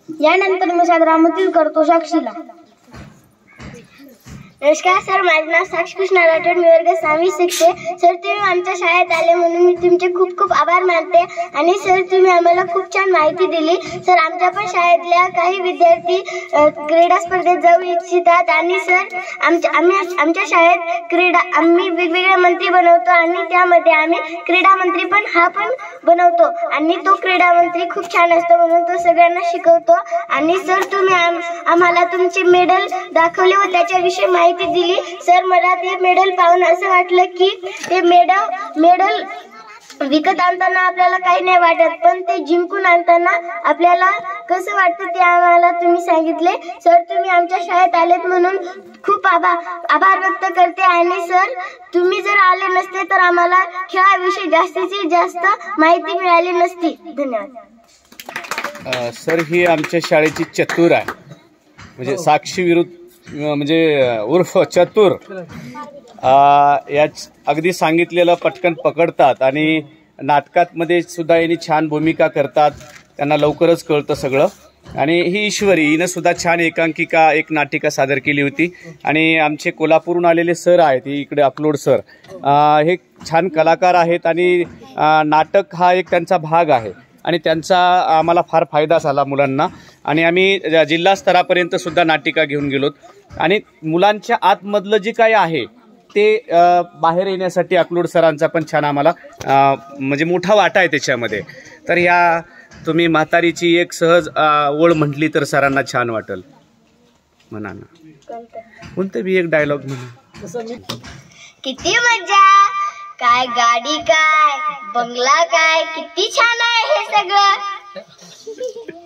यानंतर मी सादरामती करतो साक्षीला. नमस्कार सर, माझे नाव साक्षी कृष्णा राठोड, मी वर्ग 6वी शिकते. सर, तुम्ही आमच्या शाळेत आले म्हणून मी तुमचे खूप खूप आभार मानते. आणि सर, तुम्ही आम्हाला खूप छान माहिती दिली. सर, आमच्या पण शाळेतल्या काही विद्यार्थी क्रीडा स्पर्धेत जाऊ इच्छितात. आणि सर, आमच्या शाळेत आम्ही वेगवेगळे मंत्री बनवतो आणि त्यामध्ये आम्ही क्रीडा मंत्री पण बनवतो. आणि तो क्रीडा मंत्री खूप छान असतो म्हणून तो सगळ्यांना शिकवतो. आणि सर, तुम्ही आम्हाला तुमचे मेडल दाखवले व त्याच्याविषयी माहिती दिली. सर, मला ते मेडल पाहून असं वाटलं की ते मेडल विकत आणताना आपल्याला काही नाही वाटत, पण ते जिंकून आणताना आपल्याला कसं वाटतं ते आम्हाला तुम्ही सांगितले. सर, तुम्ही आमच्या शाळेत आलेत म्हणून खूप आभार व्यक्त करते. आणि सर, तुम्ही जर आले नसते तर आम्हाला खेळाविषयी जास्तीत जास्त माहिती मिळाली नसती. धन्यवाद. सर, ही आमच्या शाळेची चतुर आहे, म्हणजे साक्षी विरुद्ध म्हणजे उर्फ चतुर. या अगदी सांगितलेलं पटकन पकडतात आणि नाटकामध्ये सुद्धा यांनी छान भूमिका करतात. त्यांना लवकरच कळतं सगळं. आणि ही ईश्वरी, हिनं सुद्धा छान एक नाटिका सादर केली होती. आणि आमचे कोल्हापूरहून आलेले सर आहेत, इकडे अकलोड सर, हे छान कलाकार आहेत आणि नाटक हा एक त्यांचा भाग आहे. आणि त्यांचा आम्हाला फार फायदा झाला मुलांना. आणि आम्ही जिल्हा स्तरापर्यंत सुद्धा नाटिका घेऊन गेलोत. आणि मुलांच्या आतमधलं जे काही आहे ते बाहेर येण्यासाठी अकलोड सरांचा पण छान आम्हाला म्हणजे मोठा वाटा आहे त्याच्यामध्ये. तर ह्या तुम्ही म्हातारीची एक सहज ओळ म्हटली तर सरांना छान वाटेल. म्हणा ना, कोणतं बी एक डायलॉग म्हणा. किती मजा, काय गाडी, काय बंगला, काय किती छान आहे हे सगळं.